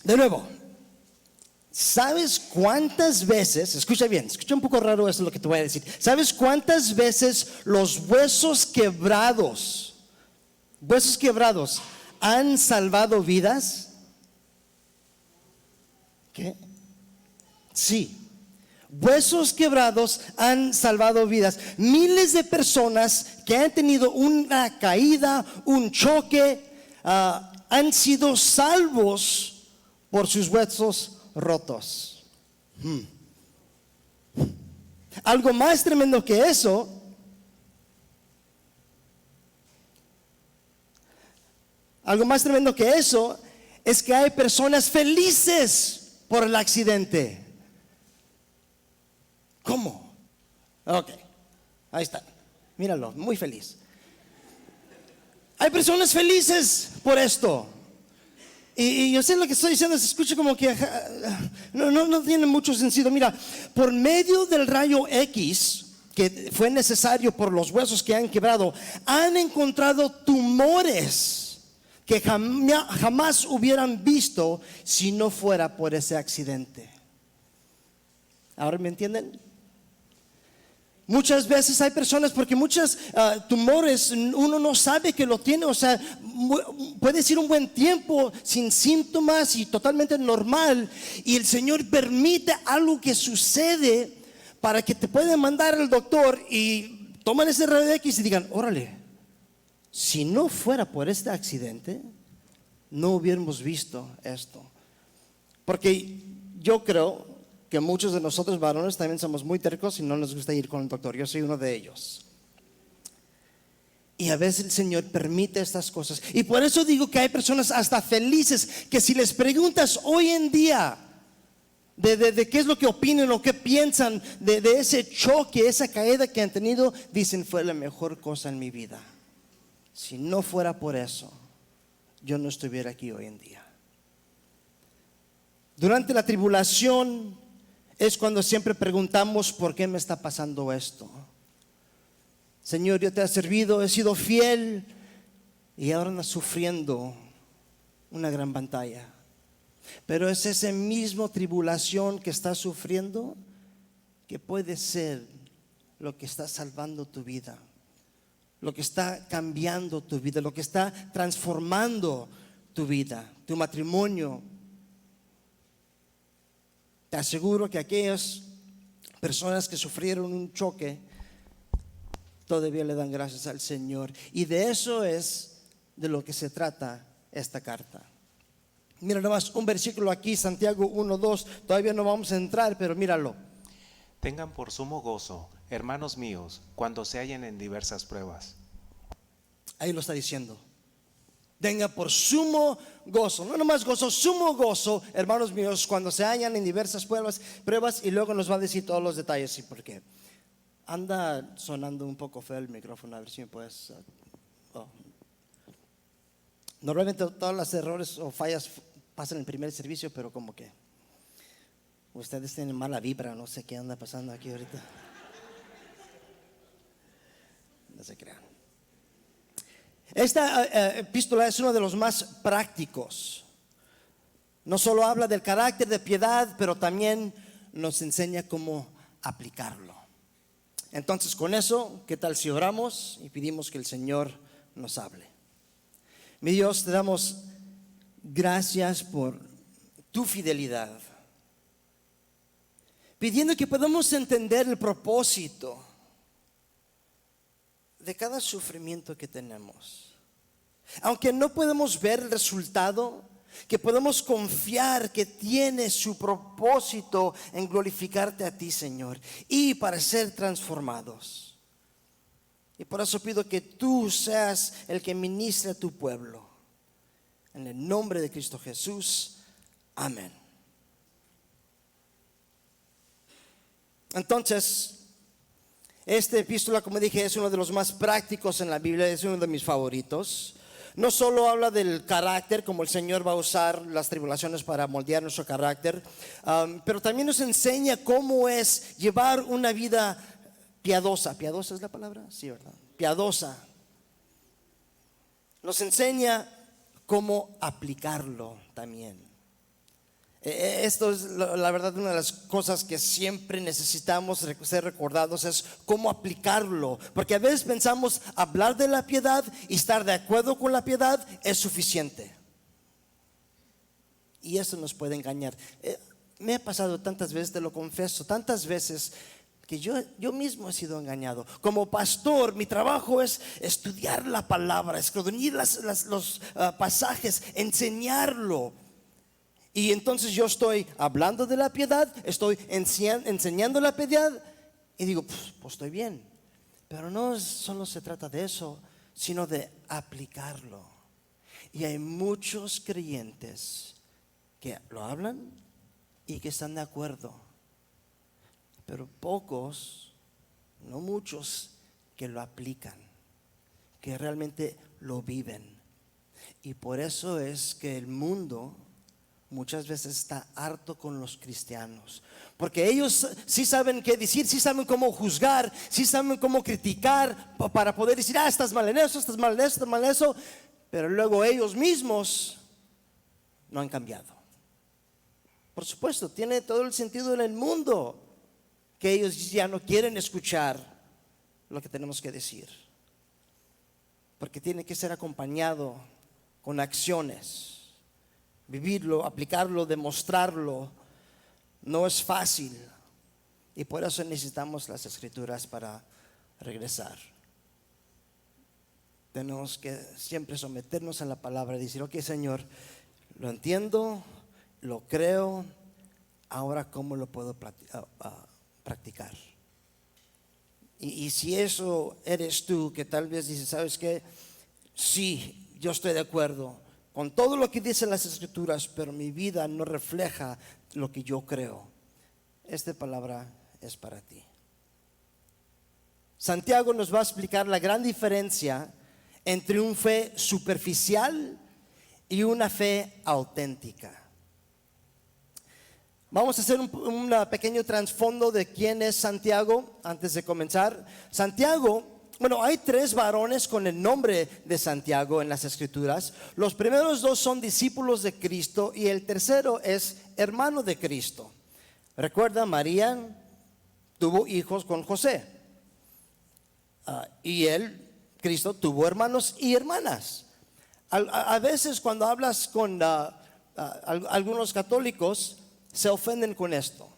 De nuevo, ¿sabes cuántas veces, escucha bien, escucha un poco raro eso lo que te voy a decir, ¿sabes cuántas veces los huesos quebrados han salvado vidas? ¿Qué? Sí. Huesos quebrados han salvado vidas. Miles de personas que han tenido una caída, un choque, han sido salvos por sus huesos rotos. Algo más tremendo que eso es que hay personas felices por el accidente. ¿Cómo? Ok, ahí está, míralo, muy feliz. Hay personas felices por esto. Y yo sé lo que estoy diciendo, se escucha como que no tiene mucho sentido. Mira, por medio del rayo X que fue necesario por los huesos que han quebrado, han encontrado tumores que jamás hubieran visto si no fuera por ese accidente. ¿Ahora me entienden? Muchas veces hay personas, porque muchos tumores uno no sabe que lo tiene, o sea, puede ir un buen tiempo sin síntomas y totalmente normal, y el Señor permite algo que sucede para que te puedan mandar al doctor y toman ese rayo X y digan, órale, si no fuera por este accidente no hubiéramos visto esto. Porque yo creo que muchos de nosotros varones también somos muy tercos y no nos gusta ir con el doctor. Yo soy uno de ellos. Y a veces el Señor permite estas cosas. Y por eso digo que hay personas hasta felices que si les preguntas hoy en día de qué es lo que opinan o qué piensan de ese choque, esa caída que han tenido, dicen, fue la mejor cosa en mi vida. Si no fuera por eso, yo no estuviera aquí hoy en día. Durante la tribulación es cuando siempre preguntamos, ¿por qué me está pasando esto? Señor, yo te he servido, he sido fiel y ahora andas sufriendo una gran batalla. Pero es esa misma tribulación que estás sufriendo que puede ser lo que está salvando tu vida, lo que está cambiando tu vida, lo que está transformando tu vida, tu matrimonio. Te aseguro que aquellas personas que sufrieron un choque todavía le dan gracias al Señor. Y de eso es de lo que se trata esta carta. Mira nomás un versículo aquí, Santiago 1:2. Todavía no vamos a entrar, pero míralo. Tengan por sumo gozo, hermanos míos, cuando se hallen en diversas pruebas. Ahí lo está diciendo. Tenga por sumo gozo, no nomás gozo, sumo gozo, hermanos míos, cuando se hallan en diversas pruebas, y luego nos va a decir todos los detalles. ¿Y por qué? Anda sonando un poco feo el micrófono, a ver si me puedes. Normalmente todos los errores o fallas pasan en el primer servicio, pero como que ustedes tienen mala vibra, no sé qué anda pasando aquí ahorita. No se crean. Esta epístola es uno de los más prácticos. No solo habla del carácter de piedad, pero también nos enseña cómo aplicarlo. Entonces, con eso, ¿qué tal si oramos y pedimos que el Señor nos hable? Mi Dios, te damos gracias por tu fidelidad, pidiendo que podamos entender el propósito de cada sufrimiento que tenemos. Aunque no podemos ver el resultado, que podemos confiar que tiene su propósito en glorificarte a ti, Señor, y para ser transformados. Y por eso pido que tú seas el que ministre a tu pueblo. En el nombre de Cristo Jesús, amén. Entonces, esta epístola, como dije, es uno de los más prácticos en la Biblia, es uno de mis favoritos. No solo habla del carácter, como el Señor va a usar las tribulaciones para moldear nuestro carácter, pero también nos enseña cómo es llevar una vida piadosa. ¿Piadosa es la palabra? Sí, ¿verdad? Piadosa. Nos enseña cómo aplicarlo también. Esto es la verdad una de las cosas que siempre necesitamos ser recordados, es cómo aplicarlo, porque a veces pensamos hablar de la piedad y estar de acuerdo con la piedad es suficiente, y eso nos puede engañar. Me ha pasado tantas veces, te lo confieso, tantas veces que yo mismo he sido engañado. Como pastor, mi trabajo es estudiar la palabra, escudriñar los pasajes, enseñarlo. Y entonces yo estoy hablando de la piedad, estoy enseñando la piedad y digo, pues estoy bien. Pero no solo se trata de eso, sino de aplicarlo. Y hay muchos creyentes que lo hablan y que están de acuerdo, pero pocos, no muchos, que lo aplican, que realmente lo viven. Y por eso es que el mundo muchas veces está harto con los cristianos, porque ellos sí saben qué decir, sí saben cómo juzgar, sí saben cómo criticar para poder decir, estás mal en eso, estás mal en eso, estás mal en eso, pero luego ellos mismos no han cambiado. Por supuesto, tiene todo el sentido en el mundo que ellos ya no quieren escuchar lo que tenemos que decir, porque tiene que ser acompañado con acciones. Vivirlo, aplicarlo, demostrarlo, no es fácil. Y por eso necesitamos las Escrituras para regresar. Tenemos que siempre someternos a la palabra y decir, ok, Señor, lo entiendo, lo creo, ahora ¿cómo lo puedo practicar? Y si eso eres tú, que tal vez dices, ¿sabes qué? Sí, yo estoy de acuerdo con todo lo que dicen las Escrituras, pero mi vida no refleja lo que yo creo. Esta palabra es para ti. Santiago nos va a explicar la gran diferencia entre una fe superficial y una fe auténtica. Vamos a hacer un pequeño trasfondo de quién es Santiago antes de comenzar. Santiago, hay 3 varones con el nombre de Santiago en las Escrituras. Los primeros 2 son discípulos de Cristo y el tercero es hermano de Cristo. Recuerda, María tuvo hijos con José, y Cristo, tuvo hermanos y hermanas. A veces cuando hablas con algunos católicos, se ofenden con esto.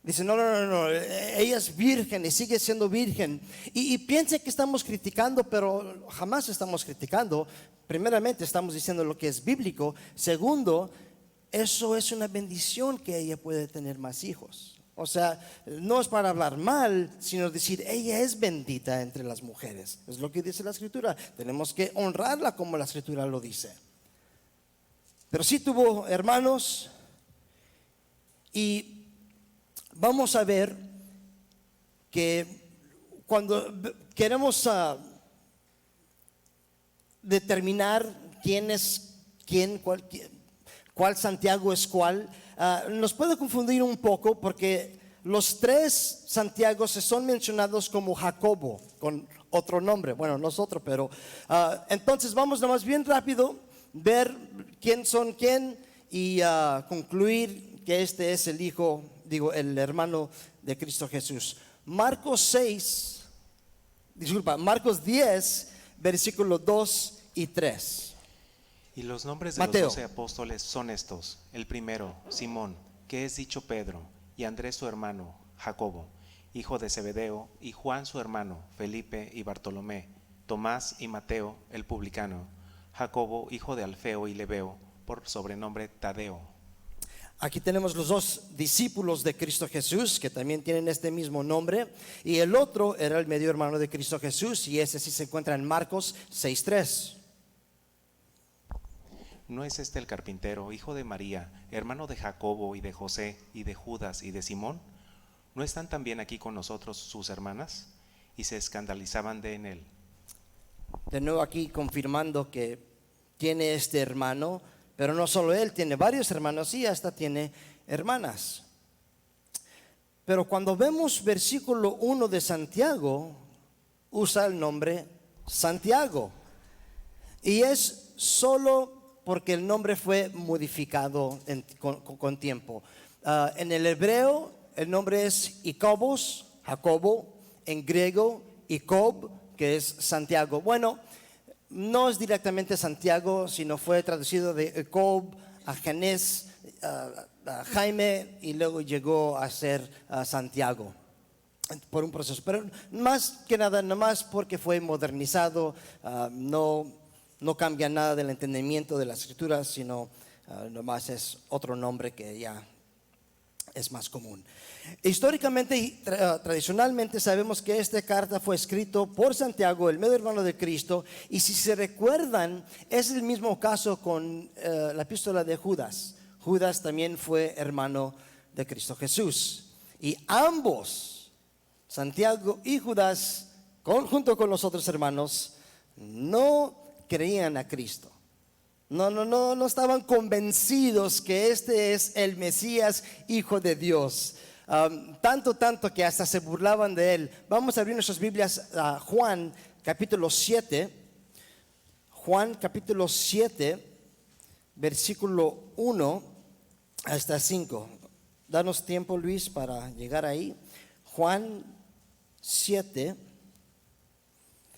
Dicen, no, ella es virgen y sigue siendo virgen. Y piensa que estamos criticando, pero jamás estamos criticando. Primeramente estamos diciendo lo que es bíblico. Segundo, eso es una bendición que ella puede tener más hijos. O sea, no es para hablar mal, sino decir, ella es bendita entre las mujeres. Es lo que dice la Escritura. Tenemos que honrarla como la Escritura lo dice. Pero sí tuvo hermanos. Y vamos a ver que cuando queremos determinar quién es quién, cuál Santiago es cuál, nos puede confundir un poco, porque los 3 Santiagos son mencionados como Jacobo, con otro nombre. Bueno, nosotros, pero entonces vamos nomás bien rápido ver quién son quién y concluir que este es el hermano de Cristo Jesús. Marcos 10, versículos 2 y 3. Y los nombres de Mateo. los 12 apóstoles son estos: el primero, Simón, que es dicho Pedro, y Andrés su hermano, Jacobo, hijo de Zebedeo, y Juan su hermano, Felipe y Bartolomé, Tomás y Mateo, el publicano, Jacobo, hijo de Alfeo y Lebeo, por sobrenombre Tadeo. Aquí tenemos los 2 discípulos de Cristo Jesús que también tienen este mismo nombre, y el otro era el medio hermano de Cristo Jesús, y ese sí se encuentra en Marcos 6:3. ¿No es este el carpintero, hijo de María, hermano de Jacobo y de José y de Judas y de Simón? ¿No están también aquí con nosotros sus hermanas? Y se escandalizaban en él. De nuevo aquí confirmando que tiene este hermano. Pero no solo él, tiene varios hermanos y hasta tiene hermanas. Pero cuando vemos versículo 1 de Santiago, usa el nombre Santiago. Y es solo porque el nombre fue modificado con tiempo. En el hebreo el nombre es Icobos, Jacobo. En griego, Jacob, que es Santiago. Bueno, no es directamente Santiago, sino fue traducido de Jacob a Janés, a Jaime, y luego llegó a ser Santiago por un proceso. Pero más que nada, nomás porque fue modernizado, no cambia nada del entendimiento de las escrituras, sino nomás es otro nombre que ya es más común. Históricamente y tradicionalmente sabemos que esta carta fue escrito por Santiago, el medio hermano de Cristo, y si se recuerdan, es el mismo caso con la epístola de Judas. Judas también fue hermano de Cristo Jesús, y ambos, Santiago y Judas, junto con los otros hermanos, no creían a Cristo. No estaban convencidos que este es el Mesías, Hijo de Dios. Tanto que hasta se burlaban de él. Vamos a abrir nuestras Biblias a Juan capítulo 7. Juan capítulo 7, versículo 1 hasta 5. Danos tiempo, Luis, para llegar ahí. Juan 7.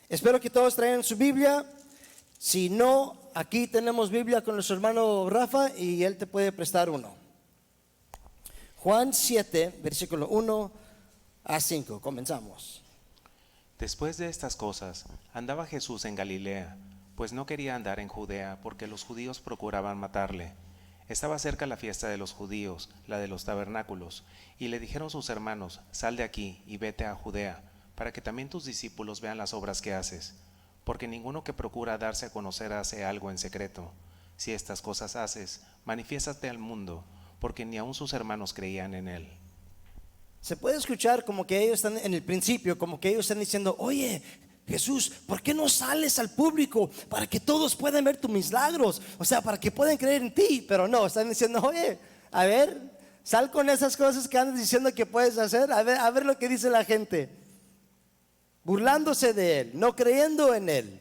Espero que todos traigan su Biblia. Si no, aquí tenemos Biblia con nuestro hermano Rafa y él te puede prestar uno. Juan 7, versículo 1 a 5. Comenzamos. Después de estas cosas, andaba Jesús en Galilea, pues no quería andar en Judea, porque los judíos procuraban matarle. Estaba cerca la fiesta de los judíos, la de los tabernáculos, y le dijeron sus hermanos: sal de aquí y vete a Judea, para que también tus discípulos vean las obras que haces. Porque ninguno que procura darse a conocer hace algo en secreto. Si estas cosas haces, manifiéstate al mundo, porque ni aun sus hermanos creían en él. Se puede escuchar como que ellos están en el principio, como que ellos están diciendo: oye, Jesús, ¿por qué no sales al público para que todos puedan ver tus milagros? O sea, para que puedan creer en ti. Pero no, están diciendo: oye, a ver, sal con esas cosas que andas diciendo que puedes hacer. A ver lo que dice la gente. Burlándose de él, no creyendo en él.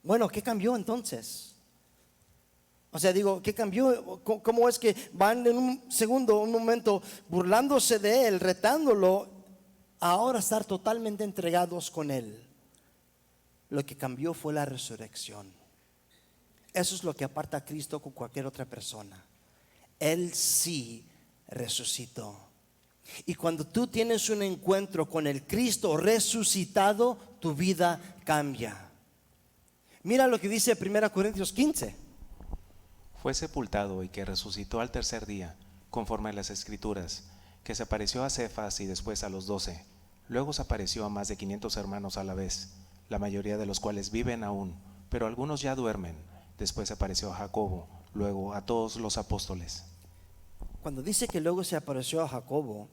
Bueno, ¿qué cambió entonces? O sea, digo, ¿qué cambió? ¿Cómo es que van en un momento burlándose de él, retándolo, a ahora estar totalmente entregados con él? Lo que cambió fue la resurrección. Eso es lo que aparta a Cristo con cualquier otra persona. Él sí resucitó. Y cuando tú tienes un encuentro con el Cristo resucitado, tu vida cambia. Mira lo que dice 1 Corintios 15. Fue sepultado y que resucitó al tercer día, conforme a las Escrituras, que se apareció a Cefas y después a los 12. Luego se apareció a más de 500 hermanos a la vez, la mayoría de los cuales viven aún, pero algunos ya duermen. Después se apareció a Jacobo, luego a todos los apóstoles. Cuando dice que luego se apareció a Jacobo,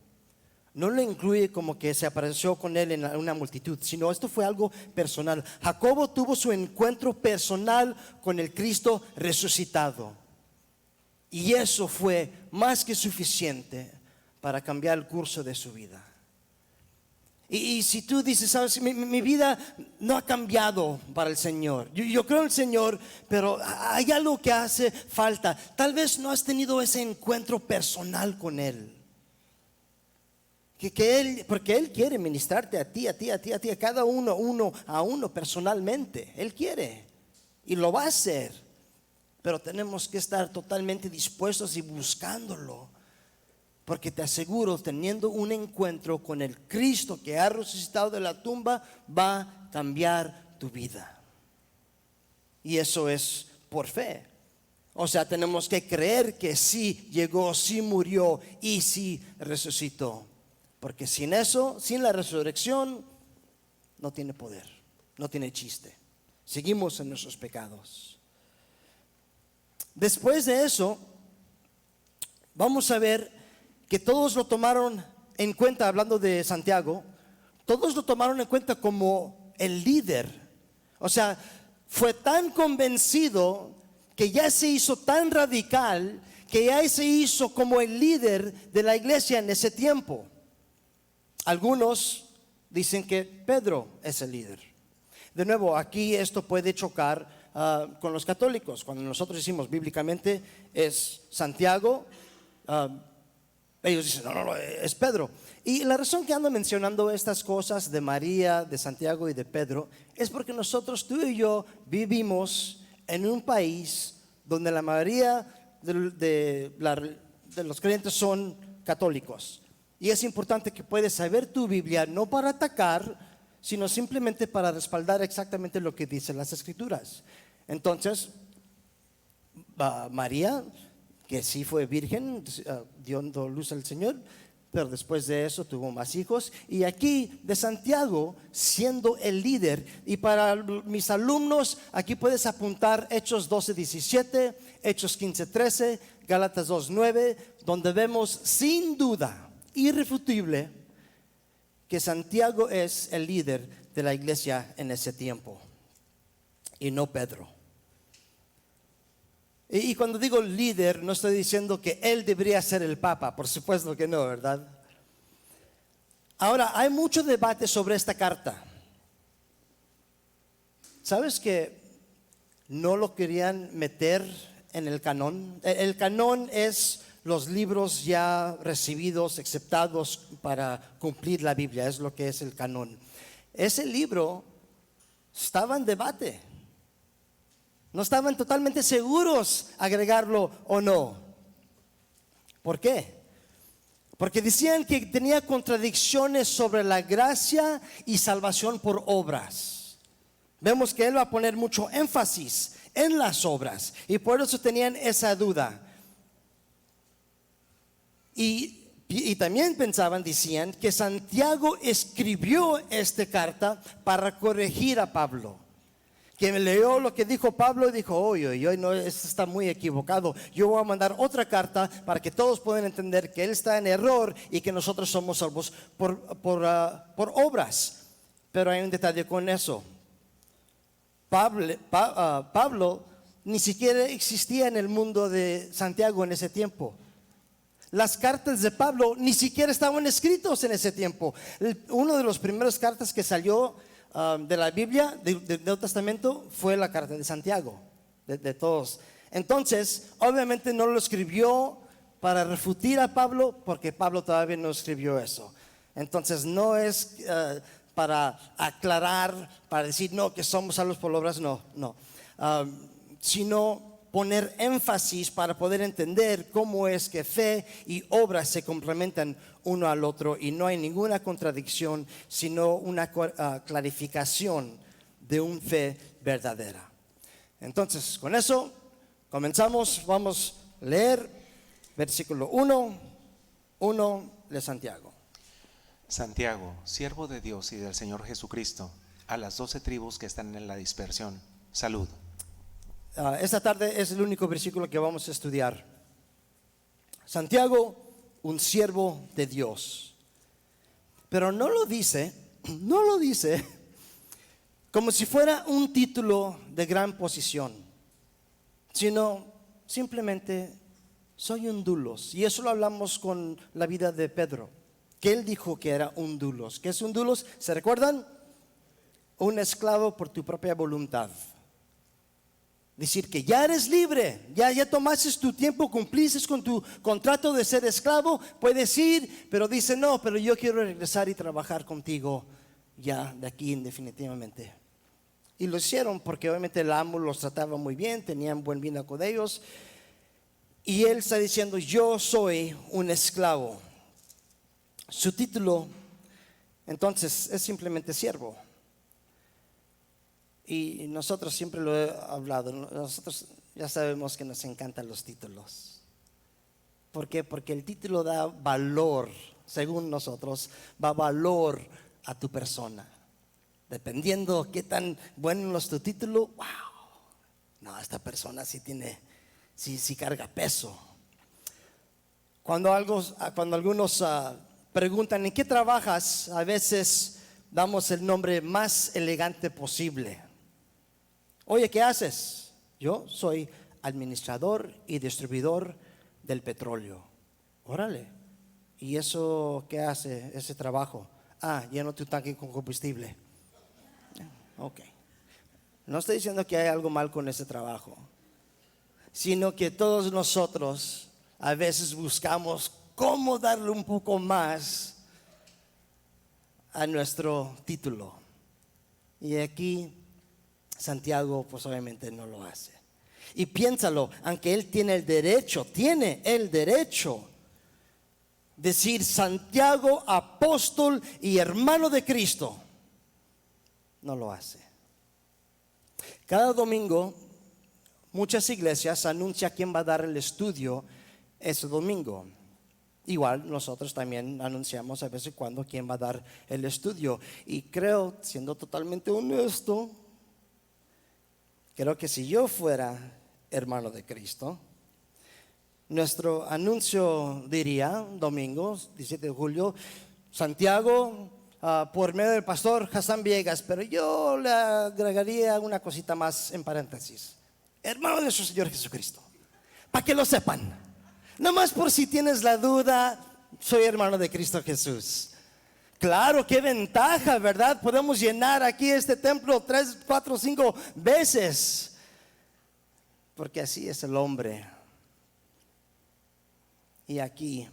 no lo incluye como que se apareció con él en una multitud, sino esto fue algo personal. Jacobo tuvo su encuentro personal con el Cristo resucitado, y eso fue más que suficiente para cambiar el curso de su vida. Y si tú dices: sabes, mi vida no ha cambiado para el Señor, yo creo en el Señor, pero hay algo que hace falta. Tal vez no has tenido ese encuentro personal con Él. Porque Él quiere ministrarte a ti, a cada uno personalmente. Él quiere y lo va a hacer, pero tenemos que estar totalmente dispuestos y buscándolo. Porque te aseguro, teniendo un encuentro con el Cristo que ha resucitado de la tumba, va a cambiar tu vida. Y eso es por fe. O sea, tenemos que creer que sí llegó, sí murió y sí resucitó. Porque sin eso, sin la resurrección, no tiene poder, no tiene chiste. Seguimos en nuestros pecados. Después de eso, vamos a ver que todos lo tomaron en cuenta. Hablando de Santiago, todos lo tomaron en cuenta como el líder. O sea, fue tan convencido que ya se hizo tan radical que ya se hizo como el líder de la iglesia en ese tiempo. Algunos dicen que Pedro es el líder. De nuevo, aquí esto puede chocar con los católicos. Cuando nosotros decimos bíblicamente es Santiago, ellos dicen, no, es Pedro. Y la razón que ando mencionando estas cosas de María, de Santiago y de Pedro es porque nosotros, tú y yo, vivimos en un país donde la mayoría de los creyentes son católicos. Y es importante que puedas saber tu Biblia, no para atacar, sino simplemente para respaldar exactamente lo que dicen las Escrituras. Entonces, María, que sí fue virgen, dio luz al Señor, pero después de eso tuvo más hijos. Y aquí de Santiago, siendo el líder, y para mis alumnos, aquí puedes apuntar Hechos 12:17, Hechos 15:13, Gálatas 2:9, donde vemos sin duda, irrefutible, que Santiago es el líder de la iglesia en ese tiempo, y no Pedro. Y cuando digo líder, no estoy diciendo que él debería ser el papa, por supuesto que no, ¿verdad? Ahora, hay mucho debate sobre esta carta. ¿Sabes que no lo querían meter en el canón? El canón es los libros ya recibidos, aceptados para cumplir la Biblia, es lo que es el canón. Ese libro estaba en debate. No estaban totalmente seguros agregarlo o no. ¿Por qué? Porque decían que tenía contradicciones sobre la gracia y salvación por obras. Vemos que él va a poner mucho énfasis en las obras y por eso tenían esa duda. Y también decían que Santiago escribió esta carta para corregir a Pablo. Que leyó lo que dijo Pablo y dijo, oye, no, esto está muy equivocado. Yo voy a mandar otra carta para que todos puedan entender que él está en error y que nosotros somos salvos por obras. Pero hay un detalle con eso. Pablo ni siquiera existía en el mundo de Santiago en ese tiempo. Las cartas de Pablo ni siquiera estaban escritos en ese tiempo. Una de las primeras cartas que salió de la Biblia, del Nuevo Testamento, fue la carta de Santiago, de todos. Entonces, obviamente no lo escribió para refutar a Pablo, porque Pablo todavía no escribió eso. Entonces, no es para aclarar, para decir, no, que somos salvos por obras, no. Sino poner énfasis para poder entender cómo es que fe y obras se complementan uno al otro y no hay ninguna contradicción, sino una clarificación de una fe verdadera. Entonces, con eso comenzamos. Vamos a leer versículo 1 de Santiago. Santiago, siervo de Dios y del Señor Jesucristo, a las 12 tribus que están en la dispersión, salud. Esta tarde es el único versículo que vamos a estudiar. Santiago, un siervo de Dios. Pero no lo dice como si fuera un título de gran posición, sino simplemente soy un dulos. Y eso lo hablamos con la vida de Pedro, que él dijo que era un dulos. ¿Qué es un dulos? ¿Se recuerdan? Un esclavo por tu propia voluntad. Decir que ya eres libre, ya tomaste tu tiempo, cumpliste con tu contrato de ser esclavo, puedes ir, pero dice no, pero yo quiero regresar y trabajar contigo ya de aquí indefinitivamente. Y lo hicieron porque obviamente el amo los trataba muy bien, tenían buen vínculo con ellos. Y él está diciendo, yo soy un esclavo. Su título entonces es simplemente siervo. Y nosotros siempre lo he hablado, nosotros ya sabemos que nos encantan los títulos. ¿Por qué? Porque el título da valor, según nosotros, da valor a tu persona. Dependiendo qué tan bueno es tu título, wow, no, esta persona sí carga peso. Cuando algunos preguntan ¿en qué trabajas? A veces damos el nombre más elegante posible. Oye, ¿qué haces? Yo soy administrador y distribuidor del petróleo. Órale. ¿Y eso qué hace ese trabajo? Lleno tu tanque con combustible. Ok. No estoy diciendo que hay algo mal con ese trabajo, sino que todos nosotros a veces buscamos cómo darle un poco más a nuestro título. Y aquí Santiago pues obviamente no lo hace. Y piénsalo, aunque él tiene el derecho decir Santiago, apóstol y hermano de Cristo, no lo hace. Cada domingo muchas iglesias anuncian quién va a dar el estudio ese domingo. Igual nosotros también anunciamos a veces cuando quién va a dar el estudio. Y creo, siendo totalmente honesto, creo que si yo fuera hermano de Cristo, nuestro anuncio diría, domingo 17 de julio, Santiago, por medio del pastor Hassan Villegas, pero yo le agregaría una cosita más en paréntesis. Hermano de nuestro Señor Jesucristo, para que lo sepan. No más por si tienes la duda, soy hermano de Cristo Jesús. Claro, qué ventaja, ¿verdad? Podemos llenar aquí este templo 3, 4, 5 veces. Porque así es el hombre. Y aquí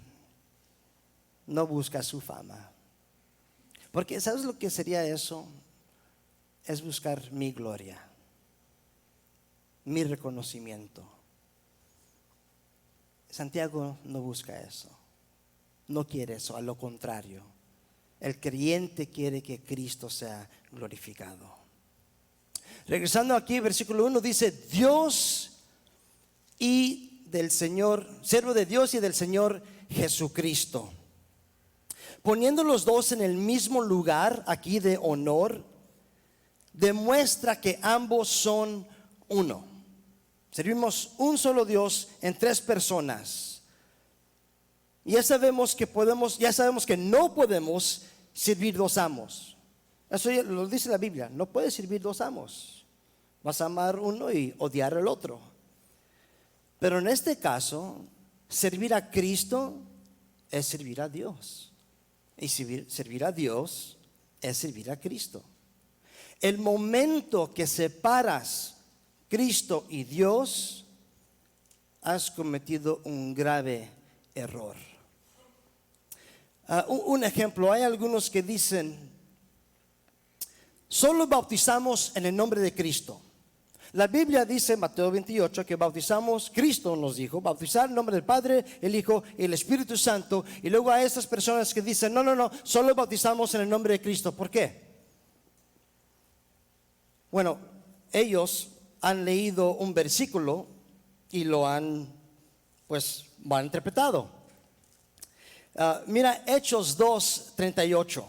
no busca su fama. Porque ¿sabes lo que sería eso? Es buscar mi gloria, mi reconocimiento. Santiago no busca eso, no quiere eso, a lo contrario. El creyente quiere que Cristo sea glorificado. Regresando aquí, versículo 1 dice, Dios y del Señor, siervo de Dios y del Señor Jesucristo. Poniendo los dos en el mismo lugar aquí de honor, demuestra que ambos son uno. Servimos un solo Dios en tres personas. Y ya sabemos que no podemos servir dos amos. Eso ya lo dice la Biblia, no puedes servir dos amos. Vas a amar uno y odiar al otro. Pero en este caso, servir a Cristo es servir a Dios. Y servir a Dios es servir a Cristo. El momento que separas Cristo y Dios, has cometido un grave error. Un ejemplo, hay algunos que dicen, solo bautizamos en el nombre de Cristo. La Biblia dice en Mateo 28 que bautizamos, Cristo nos dijo, bautizar en nombre del Padre, el Hijo y el Espíritu Santo. Y luego hay esas personas que dicen, no, solo bautizamos en el nombre de Cristo. ¿Por qué? Bueno, ellos han leído un versículo y lo han mal interpretado. Mira Hechos 2:38.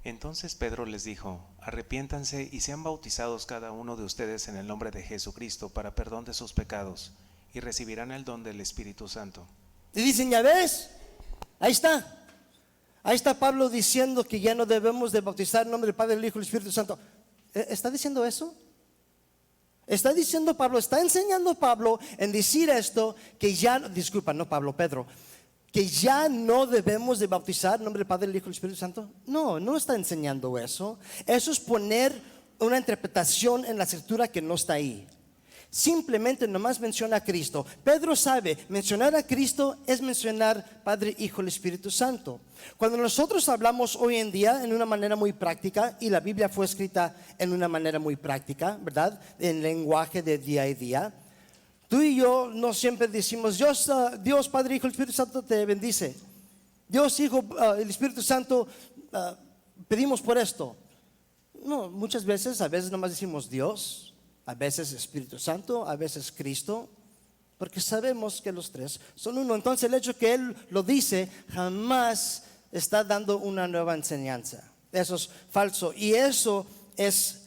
Entonces Pedro les dijo, arrepiéntanse y sean bautizados cada uno de ustedes en el nombre de Jesucristo para perdón de sus pecados, y recibirán el don del Espíritu Santo. Y dicen, ya ves, ahí está Pablo diciendo que ya no debemos de bautizar en nombre del Padre, del Hijo y del Espíritu Santo. ¿Está diciendo eso? Está diciendo Pablo, está enseñando Pablo en decir esto, que ya, Pedro, que ya no debemos de bautizar en nombre del Padre, del Hijo y del Espíritu Santo. No está enseñando eso. Eso es poner una interpretación en la escritura que no está ahí. Simplemente nomás menciona a Cristo. Pedro sabe, mencionar a Cristo es mencionar Padre, Hijo y el Espíritu Santo. Cuando nosotros hablamos hoy en día en una manera muy práctica, y la Biblia fue escrita en una manera muy práctica, ¿verdad? En lenguaje de día a día. Tú y yo no siempre decimos, Dios Padre, Hijo y el Espíritu Santo te bendice. Dios, Hijo, el Espíritu Santo, pedimos por esto. No, muchas veces, a veces nomás decimos Dios, a veces Espíritu Santo, a veces Cristo, porque sabemos que los tres son uno. Entonces el hecho que Él lo dice jamás está dando una nueva enseñanza. Eso es falso y eso es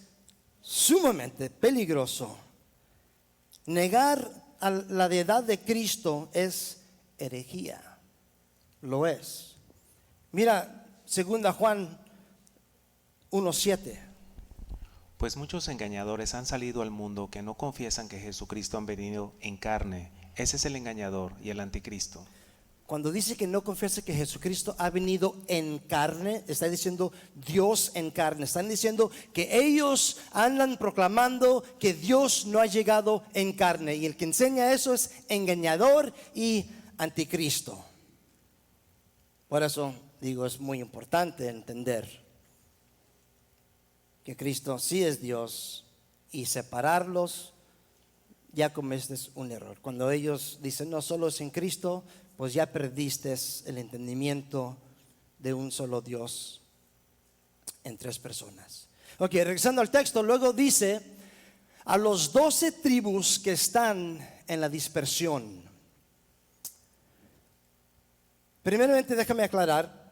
sumamente peligroso. Negar a la deidad de Cristo es herejía. Lo es. Mira, 2 Juan 1:7. Pues muchos engañadores han salido al mundo que no confiesan que Jesucristo han venido en carne. Ese es el engañador y el anticristo. Cuando dice que no confiese que Jesucristo ha venido en carne, está diciendo Dios en carne. Están diciendo que ellos andan proclamando que Dios no ha llegado en carne. Y el que enseña eso es engañador y anticristo. Por eso digo, es muy importante entender que Cristo sí es Dios, y separarlos ya cometes un error. Cuando ellos dicen no, solo es en Cristo, pues ya perdiste el entendimiento de un solo Dios en tres personas. Ok, regresando al texto, luego dice a los 12 tribus que están en la dispersión. Primeramente déjame aclarar,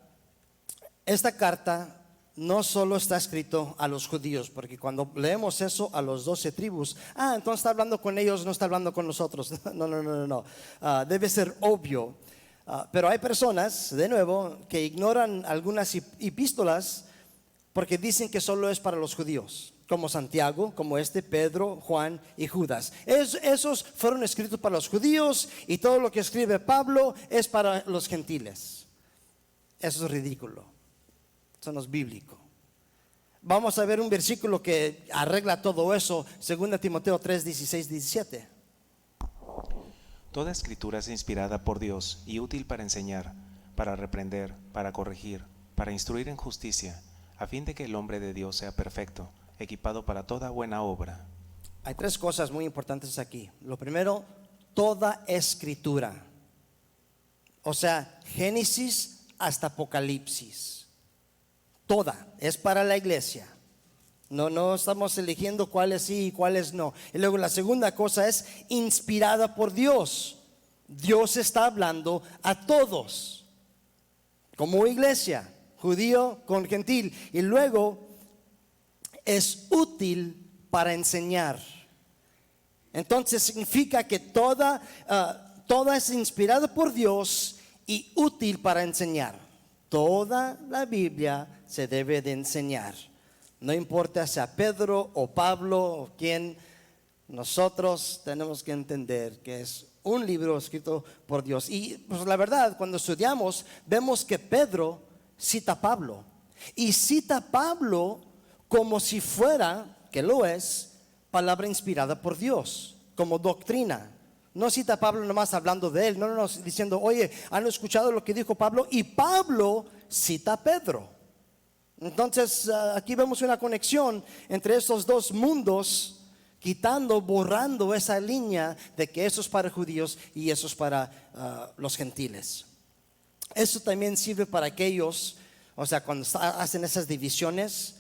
esta carta no solo está escrito a los judíos, porque cuando leemos eso a los 12 tribus, entonces está hablando con ellos, no está hablando con nosotros. No. Debe ser obvio. Pero hay personas, de nuevo, que ignoran algunas epístolas porque dicen que solo es para los judíos, como Santiago, como Pedro, Juan y Judas. Esos fueron escritos para los judíos, y todo lo que escribe Pablo es para los gentiles. Eso es ridículo. Eso no es bíblico. Vamos a ver un versículo que arregla todo eso, 2 Timoteo 3, 16, 17. Toda escritura es inspirada por Dios y útil para enseñar, para reprender, para corregir, para instruir en justicia, a fin de que el hombre de Dios sea perfecto, equipado para toda buena obra. Hay tres cosas muy importantes aquí. Lo primero, toda escritura. O sea, Génesis hasta Apocalipsis. Toda, es para la iglesia. No estamos eligiendo cuáles sí y cuáles no. Y luego la segunda cosa es inspirada por Dios. Dios está hablando a todos, como iglesia, judío con gentil. Y luego es útil para enseñar. Entonces significa que toda es inspirada por Dios y útil para enseñar. Toda la Biblia se debe de enseñar. No importa sea Pedro o Pablo o quién, nosotros tenemos que entender que es un libro escrito por Dios. Y pues la verdad, cuando estudiamos, vemos que Pedro cita a Pablo. Y cita a Pablo como si fuera, que lo es, palabra inspirada por Dios, como doctrina. No cita a Pablo nomás hablando de él, no, diciendo, oye, ¿han escuchado lo que dijo Pablo? Y Pablo cita a Pedro. Entonces aquí vemos una conexión entre estos dos mundos, borrando esa línea de que eso es para judíos y eso es para los gentiles. Eso también sirve para aquellos, o sea, cuando hacen esas divisiones,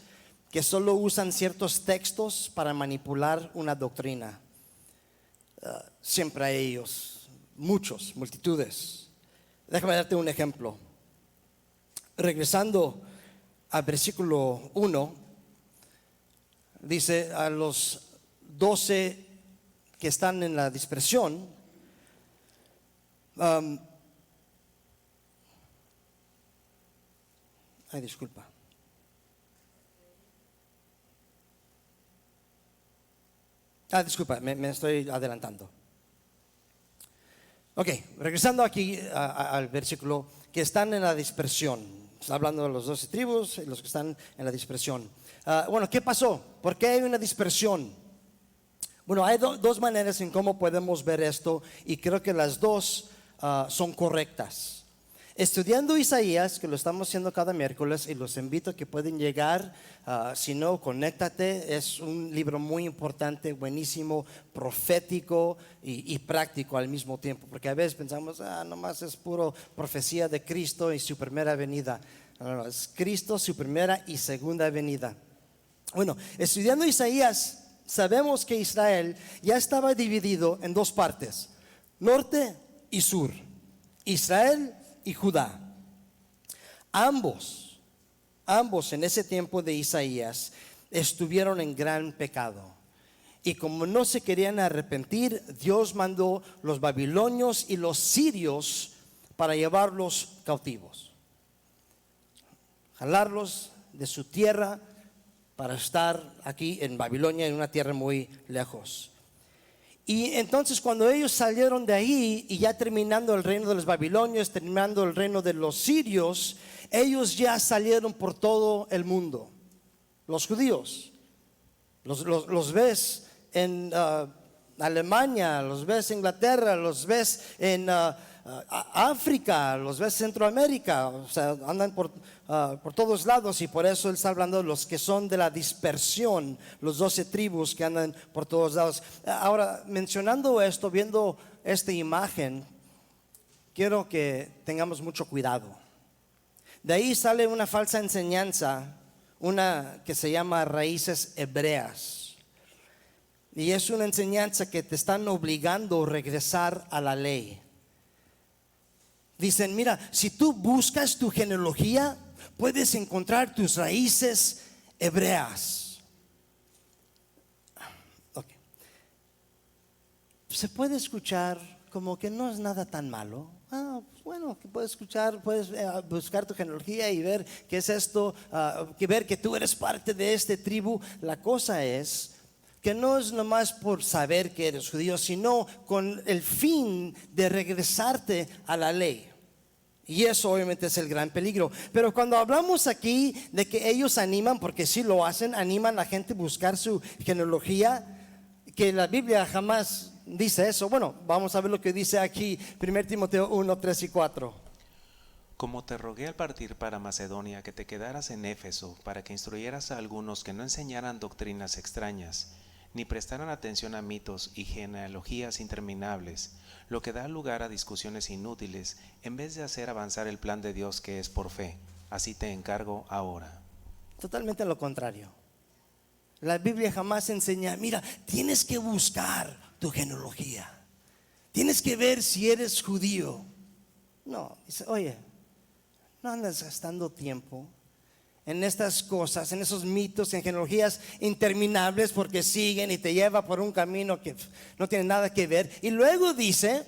que solo usan ciertos textos para manipular una doctrina. Siempre hay ellos, multitudes. Déjame darte un ejemplo. Regresando al versículo 1, dice a los 12 que están en la dispersión, disculpa. Disculpa, me estoy adelantando. Ok, regresando aquí al versículo, que están en la dispersión. Está hablando de los 12 tribus y los que están en la dispersión. Bueno, ¿qué pasó? ¿Por qué hay una dispersión? Bueno, hay dos maneras en cómo podemos ver esto, y creo que las dos son correctas. Estudiando Isaías, que lo estamos haciendo cada miércoles, y los invito a que pueden llegar, si no, conéctate. Es un libro muy importante, buenísimo, profético y práctico al mismo tiempo, porque a veces pensamos, nomás es puro profecía de Cristo y su primera venida. No, es Cristo, su primera y segunda venida. Bueno, estudiando Isaías, sabemos que Israel ya estaba dividido en dos partes, norte y sur, Israel y Judá. Ambos en ese tiempo de Isaías estuvieron en gran pecado, y como no se querían arrepentir, Dios mandó los babilonios y los sirios para llevarlos cautivos, jalarlos de su tierra para estar aquí en Babilonia, en una tierra muy lejos. Y entonces cuando ellos salieron de ahí y ya terminando el reino de los babilonios, terminando el reino de los sirios, ellos ya salieron por todo el mundo. Los judíos, los ves en Alemania, los ves en Inglaterra, los ves en África, los ves en Centroamérica, o sea, andan por todos lados, y por eso él está hablando de los que son de la dispersión, los 12 tribus que andan por todos lados. Ahora, mencionando esto, viendo esta imagen, quiero que tengamos mucho cuidado. De ahí sale una falsa enseñanza, una que se llama raíces hebreas. Y es una enseñanza que te están obligando a regresar a la ley. Dicen, mira, si tú buscas tu genealogía, puedes encontrar tus raíces hebreas. Okay. Se puede escuchar como que no es nada tan malo. Bueno, que puedes escuchar, puedes buscar tu genealogía y ver qué es esto, que ver que tú eres parte de esta tribu. La cosa es que no es nomás por saber que eres judío, sino con el fin de regresarte a la ley. Y eso obviamente es el gran peligro. Pero cuando hablamos aquí de que ellos animan, porque sí lo hacen, animan a la gente a buscar su genealogía, que la Biblia jamás dice eso. Bueno, vamos a ver lo que dice aquí 1 Timoteo 1, 3 y 4. Como te rogué al partir para Macedonia que te quedaras en Éfeso para que instruyeras a algunos que no enseñaran doctrinas extrañas, ni prestaran atención a mitos y genealogías interminables, lo que da lugar a discusiones inútiles en vez de hacer avanzar el plan de Dios que es por fe. Así te encargo ahora. Totalmente lo contrario. La Biblia jamás enseña, mira, tienes que buscar tu genealogía, tienes que ver si eres judío. No, dice, oye, no andes gastando tiempo en estas cosas, en esos mitos, en genealogías interminables, porque siguen y te lleva por un camino que no tiene nada que ver. Y luego dice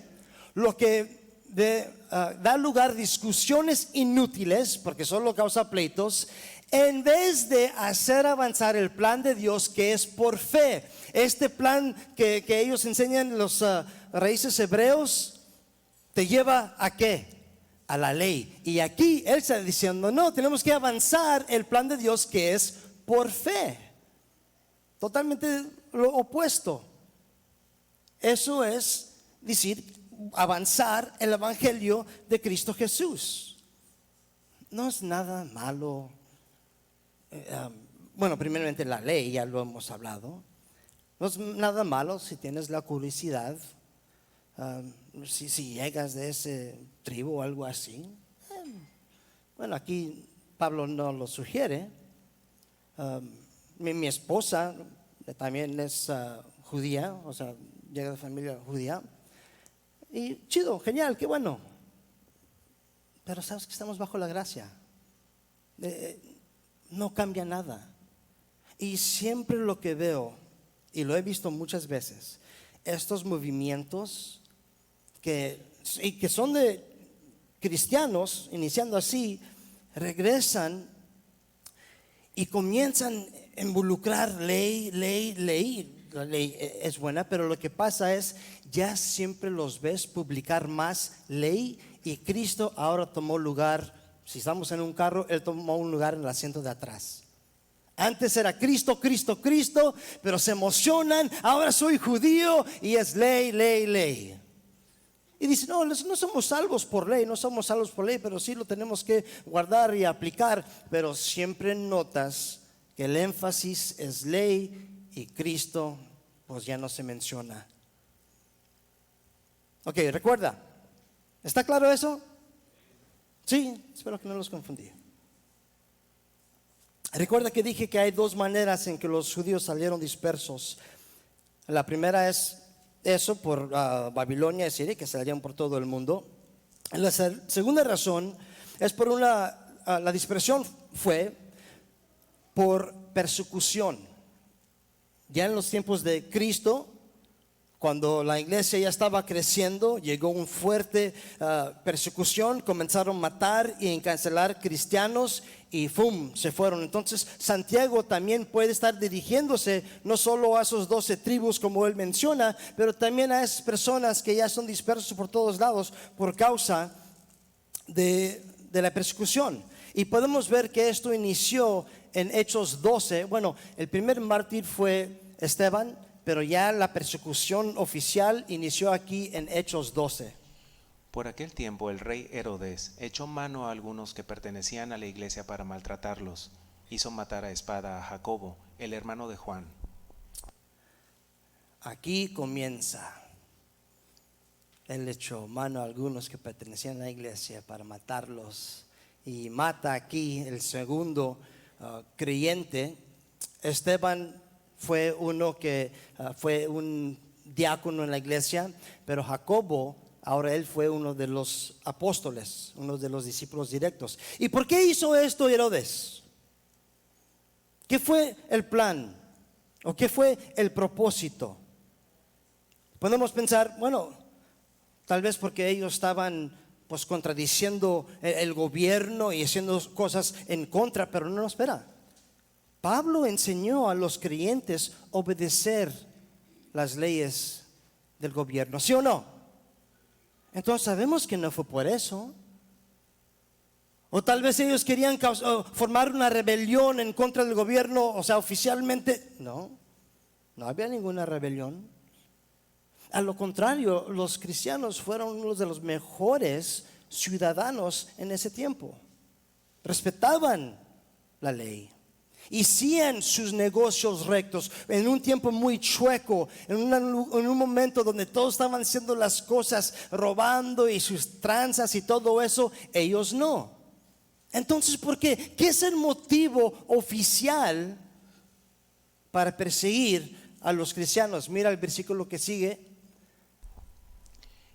lo que da lugar a discusiones inútiles, porque solo causa pleitos, en vez de hacer avanzar el plan de Dios que es por fe. Este plan que ellos enseñan, los raíces hebreos, te lleva ¿a qué? A la ley. Y aquí él está diciendo, no, tenemos que avanzar el plan de Dios que es por fe. Totalmente lo opuesto. Eso es decir, avanzar el evangelio de Cristo Jesús. No es nada malo. Bueno, primeramente la ley, ya lo hemos hablado. No es nada malo si tienes la curiosidad. Si llegas de ese tribu o algo así. Bueno, aquí Pablo no lo sugiere. Mi esposa también es judía, o sea, llega de familia judía. Y chido, genial, qué bueno. Pero sabes que estamos bajo la gracia. No cambia nada. Y siempre lo que veo, y lo he visto muchas veces, estos movimientos que son de cristianos, iniciando así, regresan y comienzan a involucrar ley. La ley es buena, pero lo que pasa es, ya siempre los ves publicar más ley, y Cristo ahora tomó lugar. Si estamos en un carro, Él tomó un lugar en el asiento de atrás. Antes era Cristo, pero se emocionan, ahora soy judío y es ley. Y dice, no somos salvos por ley, pero sí lo tenemos que guardar y aplicar. Pero siempre notas que el énfasis es ley y Cristo pues ya no se menciona. Ok, recuerda, ¿está claro eso? Sí, espero que no los confundí. Recuerda que dije que hay dos maneras en que los judíos salieron dispersos. La primera es eso por Babilonia y Siria, que salían por todo el mundo. La segunda razón es por la dispersión fue por persecución. Ya en los tiempos de Cristo, Cuando la iglesia ya estaba creciendo, llegó un fuerte persecución, comenzaron a matar y encarcelar cristianos y ¡fum! Se fueron. Entonces Santiago también puede estar dirigiéndose no solo a esos 12 tribus como él menciona, pero también a esas personas que ya son dispersos por todos lados por causa de la persecución. Y podemos ver que esto inició en Hechos 12. Bueno, el primer mártir fue Esteban, pero ya la persecución oficial inició aquí en Hechos 12. Por aquel tiempo el rey Herodes echó mano a algunos que pertenecían a la iglesia para maltratarlos. Hizo matar a espada a Jacobo, el hermano de Juan. Aquí comienza. Él echó mano a algunos que pertenecían a la iglesia para matarlos. Y mata aquí el segundo creyente. Esteban fue uno que fue un diácono en la iglesia, pero Jacobo, ahora él fue uno de los apóstoles, uno de los discípulos directos. ¿Y por qué hizo esto Herodes? ¿Qué fue el plan? ¿O qué fue el propósito? Podemos pensar, bueno, tal vez porque ellos estaban pues contradiciendo el gobierno y haciendo cosas en contra, pero no, espera. Pablo enseñó a los creyentes obedecer las leyes del gobierno, ¿sí o no? Entonces sabemos que no fue por eso. O tal vez ellos querían formar una rebelión en contra del gobierno, o sea, oficialmente. No había ninguna rebelión. A lo contrario, los cristianos fueron uno de los mejores ciudadanos en ese tiempo. Respetaban la ley. Hacían sus negocios rectos en un tiempo muy chueco, en un momento donde todos estaban haciendo las cosas, robando y sus tranzas y todo eso, ellos no. Entonces, ¿por qué? ¿Qué es el motivo oficial para perseguir a los cristianos? Mira el versículo que sigue.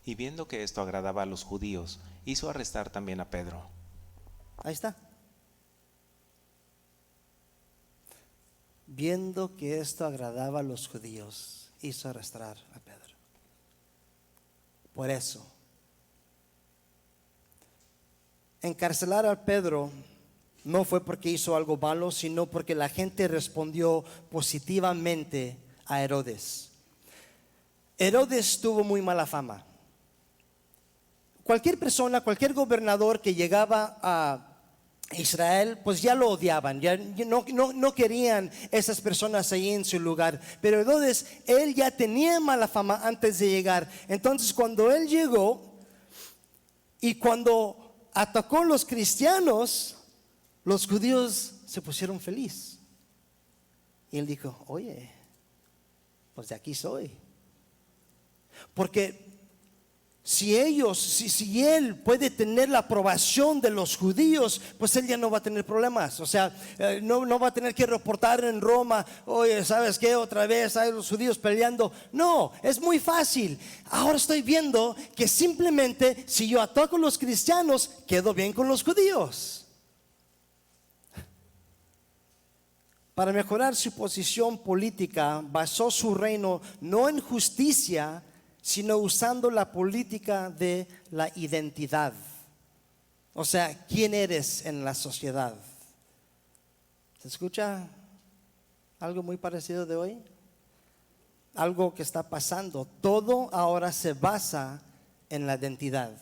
Y viendo que esto agradaba a los judíos, hizo arrestar también a Pedro. Ahí está. Viendo que esto agradaba a los judíos, hizo arrestar a Pedro. Por eso, encarcelar a Pedro no fue porque hizo algo malo, sino porque la gente respondió positivamente a Herodes. Herodes tuvo muy mala fama. Cualquier persona, cualquier gobernador que llegaba a Israel, pues ya lo odiaban, ya no querían esas personas ahí en su lugar. Pero Herodes, él ya tenía mala fama antes de llegar. Entonces cuando él llegó y cuando atacó a los cristianos, los judíos se pusieron felices. Y él dijo, oye, pues de aquí soy. Porque si él puede tener la aprobación de los judíos, pues él ya no va a tener problemas. O sea, no va a tener que reportar en Roma, oye, ¿sabes qué? Otra vez hay los judíos peleando. No, es muy fácil. Ahora estoy viendo que simplemente si yo ataco a los cristianos, quedo bien con los judíos. Para mejorar su posición política, basó su reino no en justicia, sino usando la política de la identidad. O sea, ¿quién eres en la sociedad? ¿Se escucha algo muy parecido de hoy? Algo que está pasando. Todo ahora se basa en la identidad.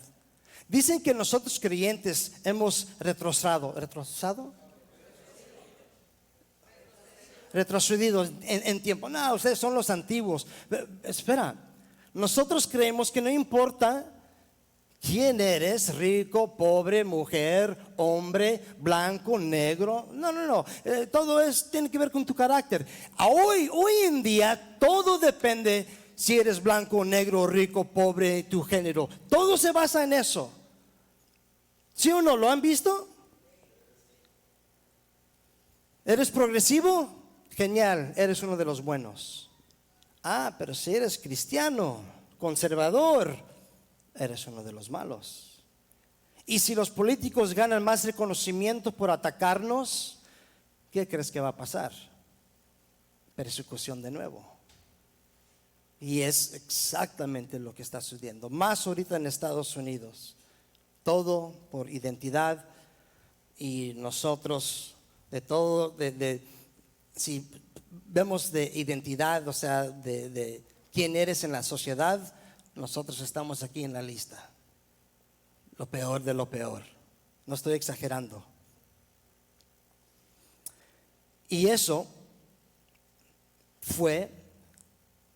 Dicen que nosotros creyentes hemos retrocedido en tiempo. No, ustedes son los antiguos. Pero, espera. Nosotros creemos que no importa quién eres, rico, pobre, mujer, hombre, blanco, negro. No. Todo tiene que ver con tu carácter. Hoy en día, todo depende si eres blanco, negro, rico, pobre, tu género. Todo se basa en eso. ¿Sí o no? ¿Lo han visto? ¿Eres progresivo? Genial, eres uno de los buenos. Pero si eres cristiano, conservador, eres uno de los malos. Y si los políticos ganan más reconocimiento por atacarnos, ¿qué crees que va a pasar? Persecución de nuevo. Y es exactamente lo que está sucediendo. Más ahorita en Estados Unidos. Todo por identidad. Y nosotros, de todo, si vemos de identidad, o sea, de quién eres en la sociedad, nosotros estamos aquí en la lista. Lo peor de lo peor. No estoy exagerando. Y eso fue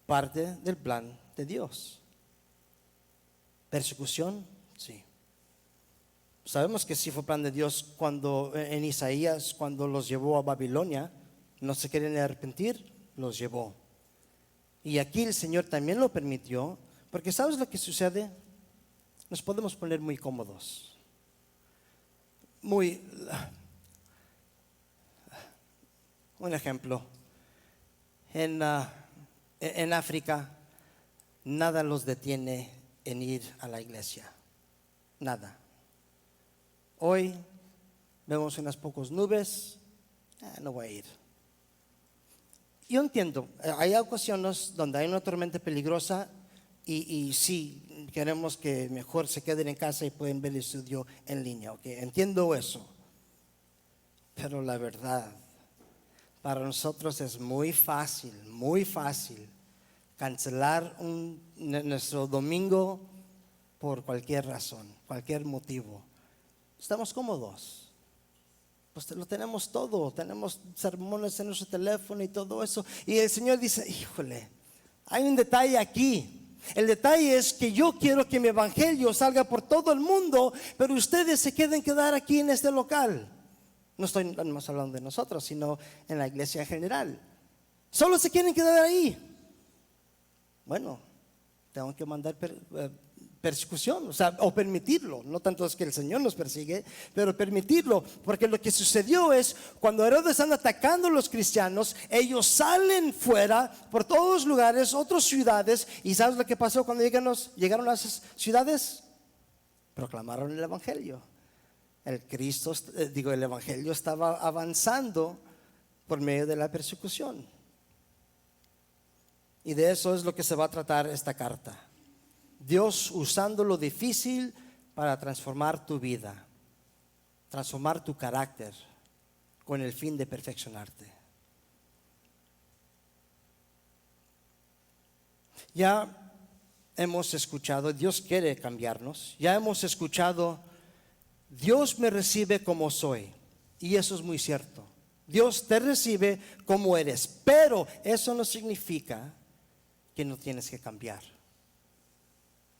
parte del plan de Dios. Persecución, sí. Sabemos que sí fue plan de Dios cuando en Isaías, cuando los llevó a Babilonia, no se querían arrepentir, los llevó. Y aquí el Señor también lo permitió, porque ¿sabes lo que sucede? Nos podemos poner muy cómodos. Un ejemplo. En África, nada los detiene en ir a la iglesia. Nada. Hoy vemos unas pocas nubes, no voy a ir. Yo entiendo, hay ocasiones donde hay una tormenta peligrosa y sí, queremos que mejor se queden en casa y pueden ver el estudio en línea. Okay, entiendo eso. Pero la verdad, para nosotros es muy fácil cancelar nuestro domingo por cualquier razón, cualquier motivo. Estamos cómodos. Pues lo tenemos todo, tenemos sermones en nuestro teléfono y todo eso. Y el Señor dice, híjole, hay un detalle aquí. El detalle es que yo quiero que mi evangelio salga por todo el mundo, pero ustedes se quedar aquí en este local. No estoy más hablando de nosotros, sino en la iglesia en general. Solo se quieren quedar ahí. Bueno, tengo que mandar persecución, o permitirlo. No tanto es que el Señor nos persigue, pero permitirlo, porque lo que sucedió es cuando Herodes están atacando a los cristianos, ellos salen fuera por todos los lugares, otras ciudades, y ¿sabes lo que pasó cuando llegaron a esas ciudades? Proclamaron el evangelio. El evangelio estaba avanzando por medio de la persecución. Y de eso es lo que se va a tratar esta carta. Dios usando lo difícil para transformar tu vida, transformar tu carácter con el fin de perfeccionarte. Ya hemos escuchado, Dios quiere cambiarnos. Ya hemos escuchado, Dios me recibe como soy. Y eso es muy cierto. Dios te recibe como eres, pero eso no significa que no tienes que cambiar.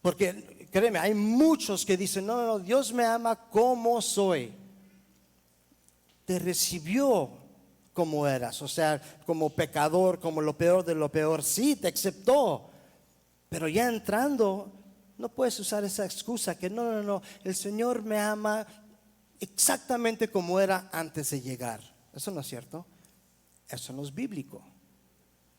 Porque créeme, hay muchos que dicen, no, Dios me ama como soy. Te recibió como eras, o sea, como pecador, como lo peor de lo peor. Sí, te aceptó, pero ya entrando, no puedes usar esa excusa que no, el Señor me ama exactamente como era antes de llegar. Eso no es cierto, eso no es bíblico.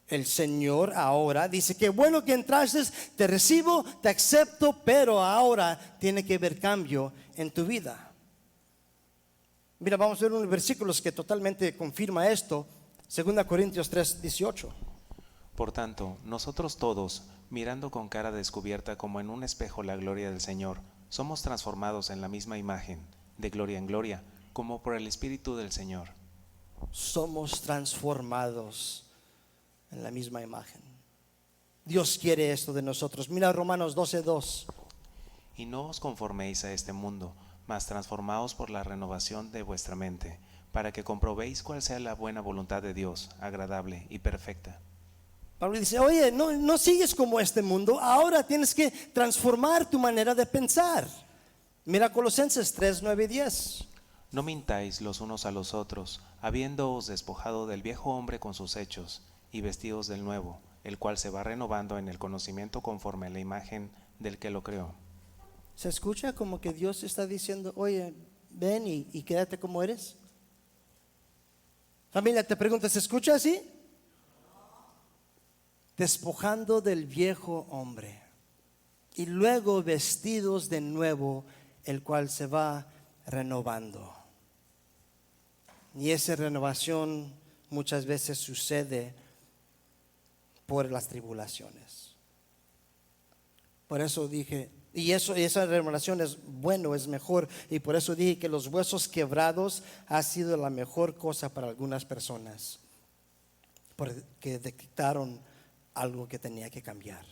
El Señor ahora dice que bueno que entraste, te recibo, te acepto, pero ahora tiene que haber cambio en tu vida. Mira, vamos a ver unos versículos que totalmente confirma esto. 2 Corintios 3:18. Por tanto, nosotros todos, mirando con cara descubierta como en un espejo la gloria del Señor, somos transformados en la misma imagen, de gloria en gloria, como por el Espíritu del Señor. Somos transformados en la misma imagen. Dios quiere esto de nosotros. Mira Romanos 12:2. Y no os conforméis a este mundo, mas transformaos por la renovación de vuestra mente, para que comprobéis cuál sea la buena voluntad de Dios, agradable y perfecta. Pablo dice, oye, no sigues como este mundo, ahora tienes que transformar tu manera de pensar. Mira Colosenses 3:9-10. No mintáis los unos a los otros, habiéndoos despojado del viejo hombre con sus hechos, y vestidos del nuevo, el cual se va renovando en el conocimiento conforme a la imagen del que lo creó. ¿Se escucha como que Dios está diciendo, oye, ven y quédate como eres? Familia, te pregunto, ¿se escucha así? Despojando del viejo hombre y luego vestidos de nuevo, el cual se va renovando. Y esa renovación muchas veces sucede por las tribulaciones. Por eso dije, y esa revelación es bueno, es mejor. Y por eso dije que los huesos quebrados ha sido la mejor cosa para algunas personas, porque detectaron algo que tenía que cambiar.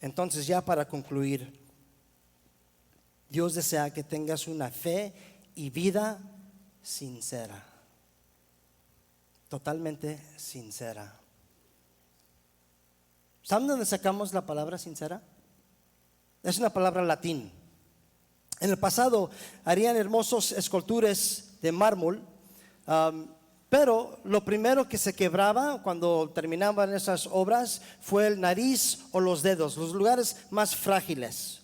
Entonces, ya para concluir, Dios desea que tengas una fe y vida sincera, totalmente sincera. ¿Saben dónde sacamos la palabra sincera? Es una palabra latín. En el pasado harían hermosos esculturas de mármol, pero lo primero que se quebraba cuando terminaban esas obras fue el nariz o los dedos, los lugares más frágiles.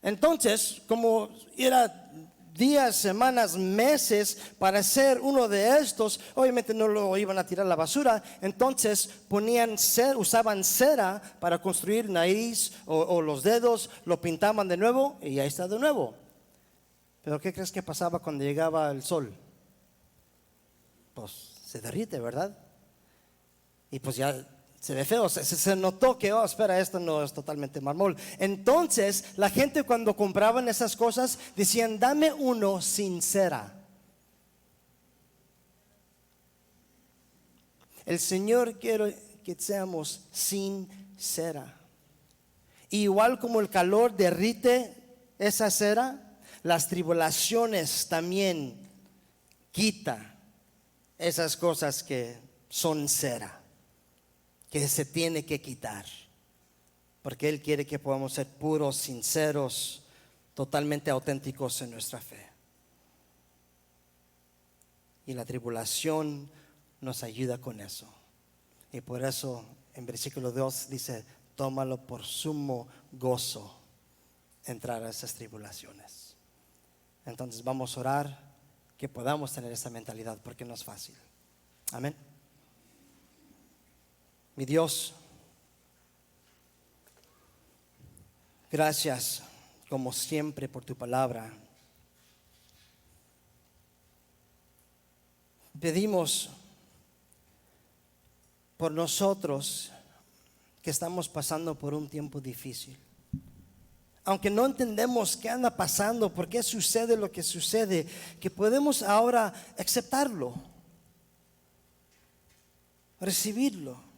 Entonces, como era días, semanas, meses para hacer uno de estos, obviamente no lo iban a tirar a la basura. Entonces usaban cera para construir nariz o los dedos, lo pintaban de nuevo y ahí está de nuevo. Pero ¿qué crees que pasaba cuando llegaba el sol? Pues se derrite, ¿verdad? Y pues ya se ve feo, se notó que, espera, esto no es totalmente mármol. Entonces, la gente cuando compraban esas cosas decían, dame uno sin cera. El Señor quiere que seamos sin cera. Igual como el calor derrite esa cera, las tribulaciones también quita esas cosas que son cera, que se tiene que quitar, porque Él quiere que podamos ser puros, sinceros, totalmente auténticos en nuestra fe. Y la tribulación nos ayuda con eso. Y por eso en versículo 2 dice, tómalo por sumo gozo entrar a esas tribulaciones. Entonces vamos a orar que podamos tener esa mentalidad, porque no es fácil. Amén. Mi Dios, gracias como siempre por tu palabra. Pedimos por nosotros que estamos pasando por un tiempo difícil. Aunque no entendemos qué anda pasando, por qué sucede lo que sucede, que podemos ahora aceptarlo, recibirlo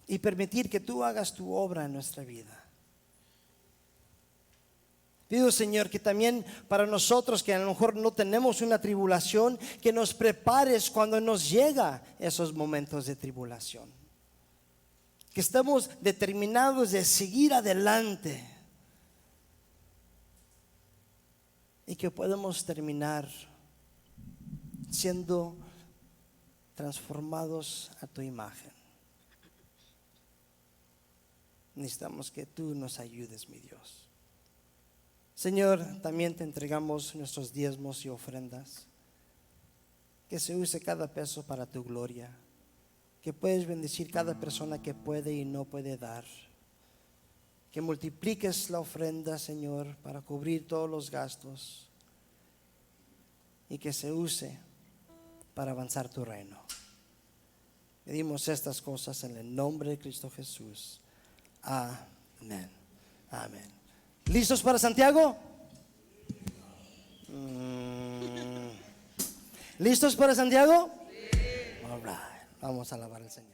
y permitir que tú hagas tu obra en nuestra vida. Pido, Señor, que también para nosotros que a lo mejor no tenemos una tribulación, que nos prepares cuando nos llega esos momentos de tribulación. Que estemos determinados de seguir adelante y que podamos terminar siendo transformados a tu imagen. Necesitamos que tú nos ayudes, mi Dios. Señor, también te entregamos nuestros diezmos y ofrendas. Que se use cada peso para tu gloria. Que puedes bendecir cada persona que puede y no puede dar. Que multipliques la ofrenda, Señor, para cubrir todos los gastos. Y que se use para avanzar tu reino. Pedimos estas cosas en el nombre de Cristo Jesús. Amén. Amén. ¿Listos para Santiago? ¿Listos para Santiago? All right. Vamos a alabar al Señor.